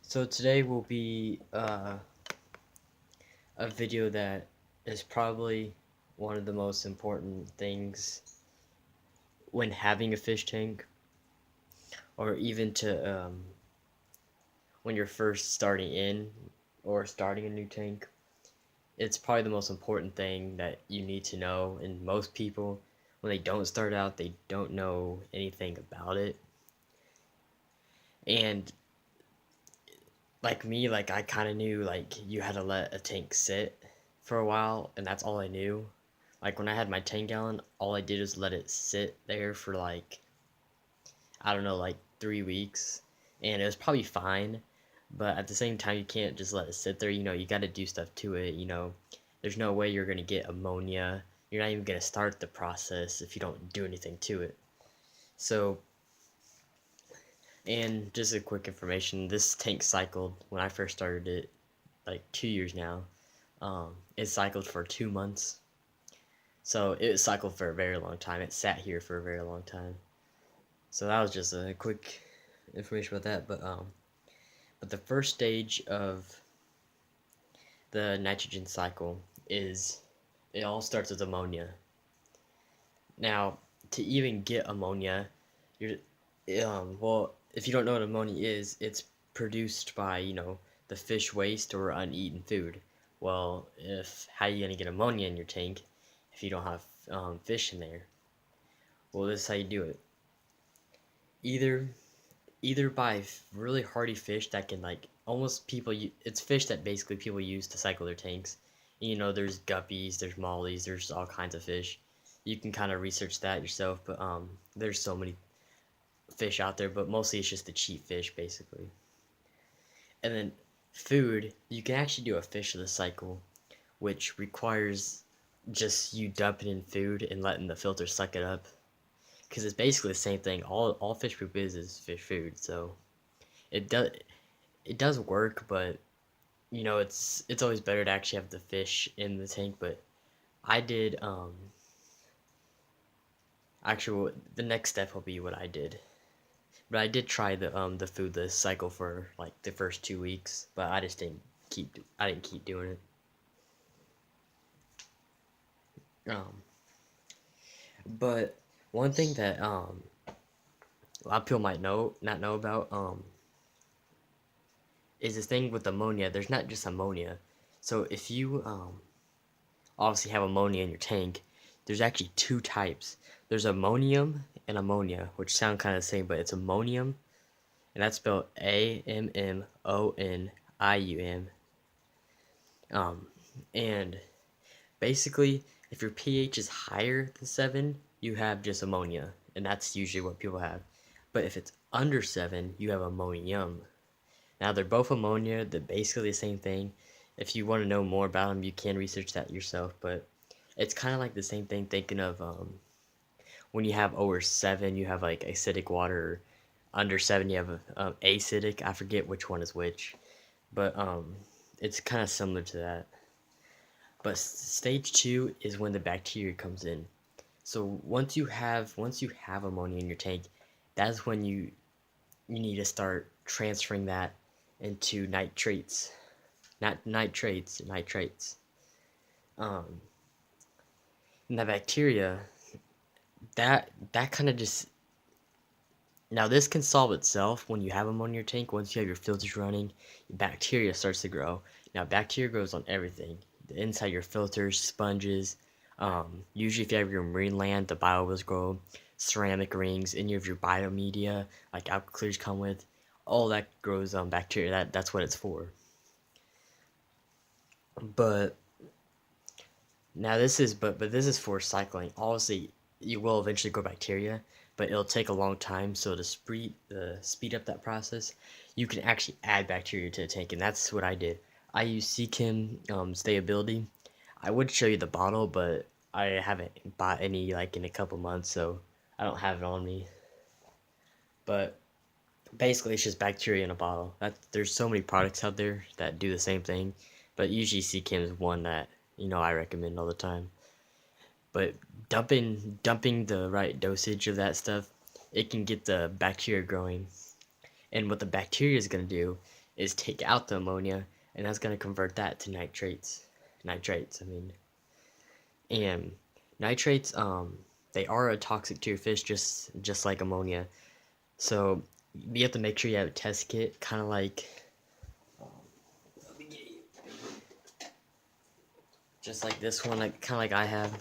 So today will be a video that is probably one of the most important things when having a fish tank, or even to when you're first starting in or starting a new tank. It's probably the most important thing that you need to know, and most people, when they don't start out, they don't know anything about it. And like me, like I kind of knew like you had to let a tank sit for a while, and that's all I knew. Like when I had my 10 gallon, all I did was let it sit there for like, I don't know, like 3 weeks, and it was probably fine. But at the same time, you can't just let it sit there. You got to do stuff to it. There's no way you're gonna get ammonia. You're not even gonna start the process if you don't do anything to it. So, and just a quick information: this tank cycled when I first started it, like 2 years now. It cycled for 2 months. So it cycled for a very long time. It sat here for a very long time. So that was just a quick information about that. But the first stage of the nitrogen cycle is it all starts with ammonia. Now, to even get ammonia, you're well, if you don't know what ammonia is, it's produced by the fish waste or uneaten food. Well, if how are you gonna get ammonia in your tank if you don't have fish in there? Well, this is how you do it. Either either by really hardy fish that can like almost it's fish that basically people use to cycle their tanks. There's guppies, there's mollies, there's all kinds of fish. You can kind of research that yourself, but there's so many fish out there, but mostly it's just the cheap fish basically. And then food, you can actually do a fish of the cycle, which requires just you dumping in food and letting the filter suck it up, because it's basically the same thing. All fish poop is fish food, so it does it does work, but it's always better to actually have the fish in the tank. But I did actually the next step will be what I did. But I did try the foodless cycle for like the first 2 weeks, but I didn't keep doing it. Um, but one thing that a lot of people might not know about is this thing with ammonia. There's not just ammonia. So if you obviously have ammonia in your tank, there's actually two types. There's ammonium and ammonia, which sound kind of the same, but it's ammonium, and that's spelled Ammonium. And basically, if your pH is higher than 7, you have just ammonia, and that's usually what people have. But if it's under 7, you have ammonium. Now they're both ammonia, they're basically the same thing. If you want to know more about them, you can research that yourself, but it's kind of like the same thing thinking of when you have over 7, you have like acidic water. Under 7, you have acidic. I forget which one is which, but it's kind of similar to that. But stage 2 is when the bacteria comes in. So once you have ammonia in your tank, that's when you need to start transferring that into nitrates, not nitrates, nitrates. Um, and the bacteria that kind of just now this can solve itself when you have ammonia in your tank. Once you have your filters running, bacteria starts to grow. Now bacteria grows on everything. The inside your filters, sponges. Usually, if you have your marine land, the biowills grow. Ceramic rings, any of your biomedia, like alkali come with, all that grows on bacteria. That's what it's for. But now but this is for cycling. Obviously, you will eventually grow bacteria, but it'll take a long time. So to speed up that process, you can actually add bacteria to the tank, and that's what I did. I use Seachem stability. I would show you the bottle, but I haven't bought any like in a couple months, so I don't have it on me. But basically, it's just bacteria in a bottle. There's so many products out there that do the same thing, but usually Seachem is one that I recommend all the time. But dumping the right dosage of that stuff, it can get the bacteria growing. And what the bacteria is going to do is take out the ammonia, and that's going to convert that to nitrates, I mean. And nitrates, they are a toxic to your fish, just like ammonia. So you have to make sure you have a test kit, kind of like, just like this one, like kind of like I have.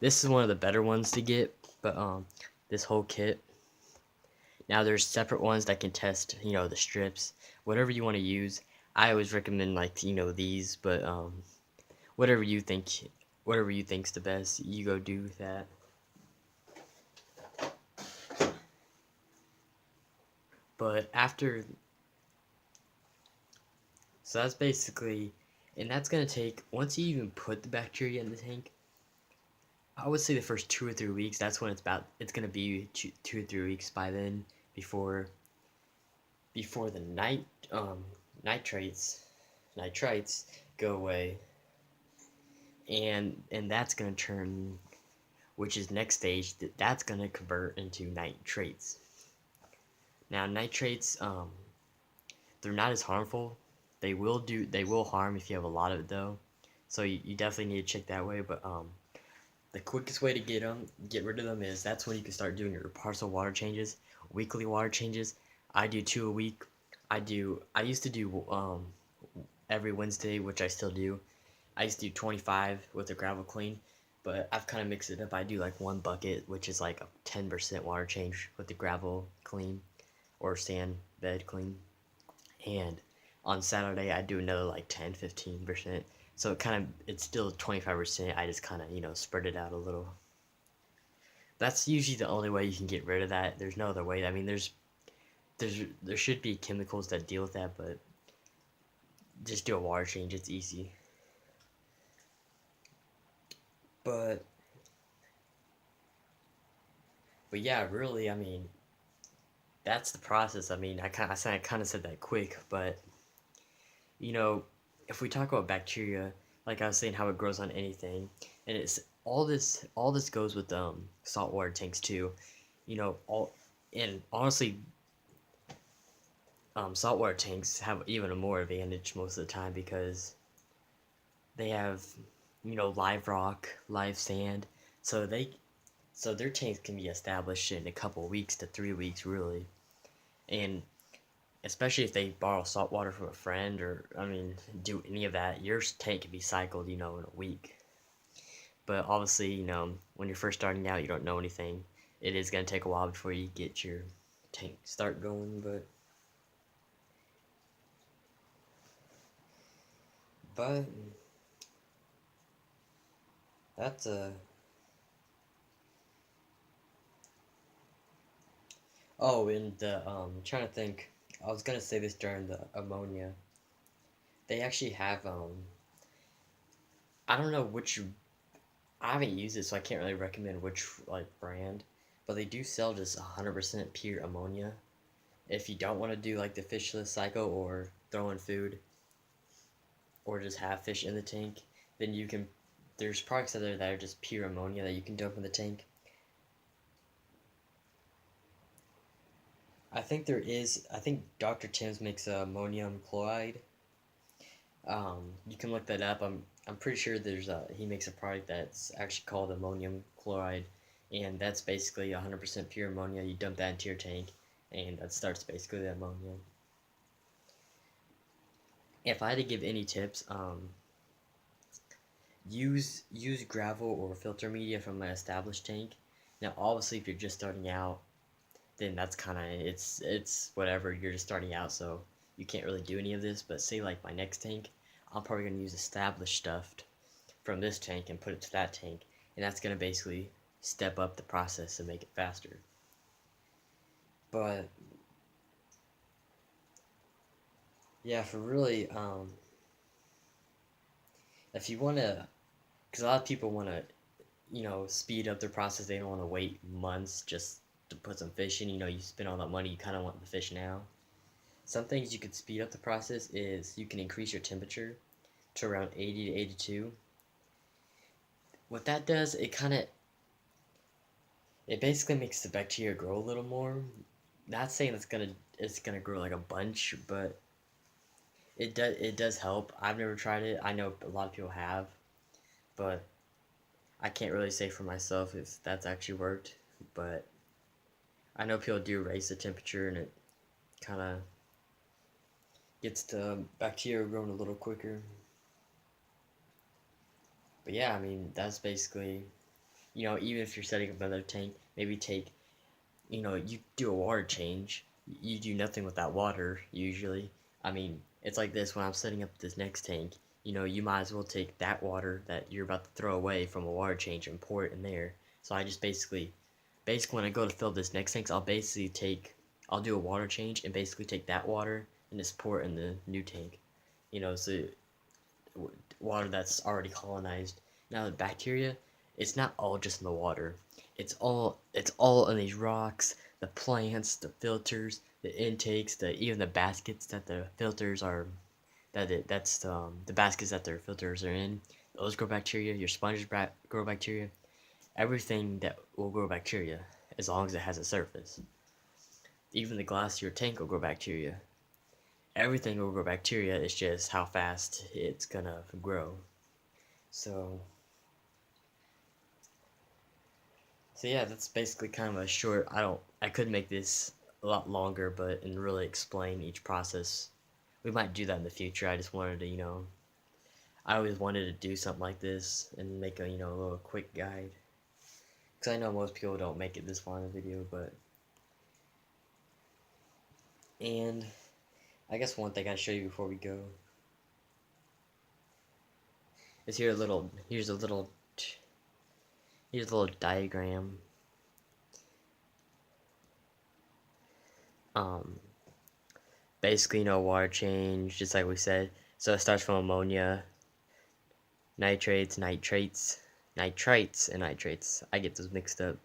This is one of the better ones to get, but this whole kit. Now there's separate ones that can test, the strips, whatever you want to use. I always recommend like, these, but whatever you think, whatever you think's the best, you go do that. But after, so that's basically, and that's gonna take, once you even put the bacteria in the tank, I would say the first 2 or 3 weeks. That's when it's gonna be 2 or 3 weeks by then, before the nitrates nitrites go away, and that's gonna turn, which is next stage, that's gonna convert into nitrates. Now nitrates, they're not as harmful. They will harm if you have a lot of it though, so you definitely need to check that way. But the quickest way to get rid of them is, that's when you can start doing your partial water changes, weekly water changes. I do 2 a week. I used to do every Wednesday, which I still do. I used to do 25 with the gravel clean, but I've kind of mixed it up. I do like 1 bucket, which is like a 10% water change with the gravel clean or sand bed clean. And on Saturday, I do another like 10-15%. So it's still 25%. I just kind of, spread it out a little. That's usually the only way you can get rid of that. There's no other way. I mean, there should be chemicals that deal with that, but just do a water change. It's easy. But yeah, really, I mean, that's the process. I mean, I kind of said that quick, but you know, if we talk about bacteria, like I was saying, how it grows on anything, and it's all this goes with saltwater tanks too. And honestly, saltwater tanks have even a more advantage most of the time, because they have, live rock, live sand, so their tanks can be established in a couple weeks to 3 weeks, really. And especially if they borrow salt water from a friend, or, I mean, do any of that, your tank can be cycled, in a week. But obviously, when you're first starting out, you don't know anything. It is going to take a while before you get your tank start going, but that's a oh, and trying to think, I was gonna say this during the ammonia. They actually have I don't know which, I haven't used it, so I can't really recommend which like brand, but they do sell just 100% pure ammonia. If you don't want to do like the fishless cycle, or throw in food, or just have fish in the tank, then you can. There's products out there that are just pure ammonia that you can dump in the tank. I think there is. I think Dr. Tim's makes ammonium chloride. You can look that up. I'm pretty sure he makes a product that's actually called ammonium chloride, and that's basically 100% pure ammonia. You dump that into your tank, and that starts basically the ammonia. If I had to give any tips, use gravel or filter media from an established tank. Now, obviously, if you're just starting out, then that's kind of, it's whatever. You're just starting out, so you can't really do any of this. But say like my next tank, I'm probably gonna use established stuff from this tank and put it to that tank, and that's gonna basically step up the process and make it faster. But yeah, for really, if you wanna, because a lot of people wanna, speed up their process. They don't want to wait months just to put some fish in. You spend all that money, you kind of want the fish now. Some things you could speed up the process is, you can increase your temperature to around 80 to 82. What that does, it basically makes the bacteria grow a little more. Not saying it's gonna grow like a bunch, but it does help. I've never tried it. I know a lot of people have, but I can't really say for myself if that's actually worked. But I know people do raise the temperature, and it kind of gets the bacteria growing a little quicker. But yeah, I mean that's basically, even if you're setting up another tank, maybe take, you do a water change. You do nothing with that water usually. I mean, it's like this when I'm setting up this next tank. You might as well take that water that you're about to throw away from a water change and pour it in there. So I just basically when I go to fill this next tank, I'll do a water change and basically take that water and just pour it in the new tank. So water that's already colonized. Now the bacteria, it's not all just in the water. It's all in these rocks, the plants, the filters, the intakes, even the baskets that the filters are the baskets that their filters are in. Those grow bacteria. Your sponges grow bacteria. Everything that will grow bacteria as long as it has a surface. Even the glass of your tank will grow bacteria. Everything will grow bacteria. It's just how fast it's gonna grow. So, so yeah, that's basically kind of a short. I could make this a lot longer, but and really explain each process. We might do that in the future. I just wanted to, I always wanted to do something like this and make a little quick guide. Because I know most people don't make it this far in the video, but and I guess one thing I show you before we go is here's a little diagram. Um, Basically, water change, just like we said. So it starts from ammonia, nitrites, and nitrates. I get those mixed up.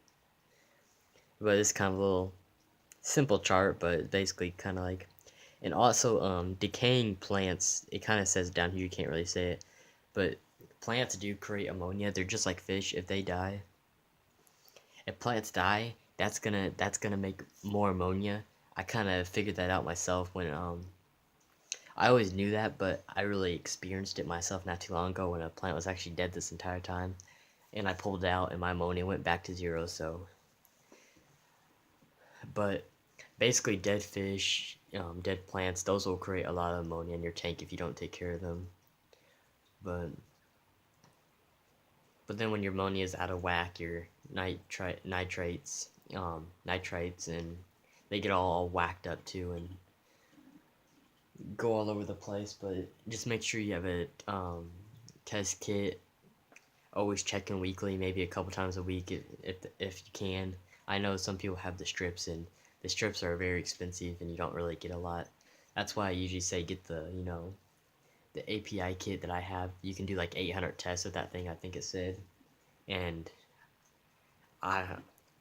But it's kind of a little simple chart, but it's basically kind of like, and also decaying plants. It kind of says down here, you can't really say it, but plants do create ammonia. They're just like fish. If plants die, that's gonna make more ammonia. I kind of figured that out myself when I always knew that, but I really experienced it myself not too long ago when a plant was actually dead this entire time, and I pulled it out and my ammonia went back to zero. So, but basically, dead fish, dead plants, those will create a lot of ammonia in your tank if you don't take care of them. But then when your ammonia is out of whack, your nitrites, and they get all whacked up too and go all over the place. But just make sure you have a test kit. Always checking weekly, maybe a couple times a week if you can. I know some people have the strips, and the strips are very expensive, and you don't really get a lot. That's why I usually say get the API kit that I have. You can do like 800 tests with that thing, I think it said, and I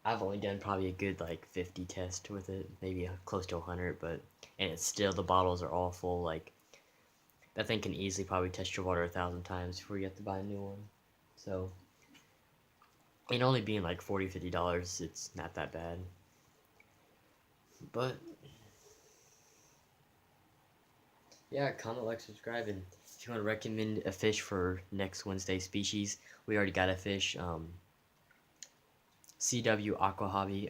I've only done probably a good like 50 tests with it, maybe close to 100, but and it's still the bottles are all full. Like that thing can easily probably test your water 1,000 times before you have to buy a new one. So, and only being like $40-50, it's not that bad. But yeah, comment, like, subscribe, and if you want to recommend a fish for next Wednesday species, we already got a fish. CW Aqua Hobby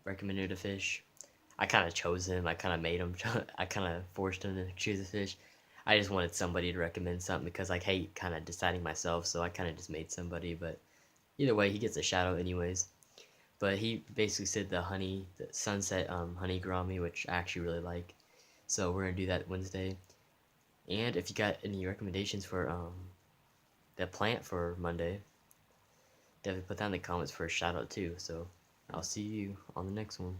recommended a fish. I kind of chose him. I kind of made him. I kind of forced him to choose a fish. I just wanted somebody to recommend something because I hate kind of deciding myself, so I kind of just made somebody. But either way, he gets a shout out anyways. But he basically said the sunset honey gourami, which I actually really like. So we're gonna do that Wednesday. And if you got any recommendations for the plant for Monday, definitely put that in the comments for a shout out too. So I'll see you on the next one.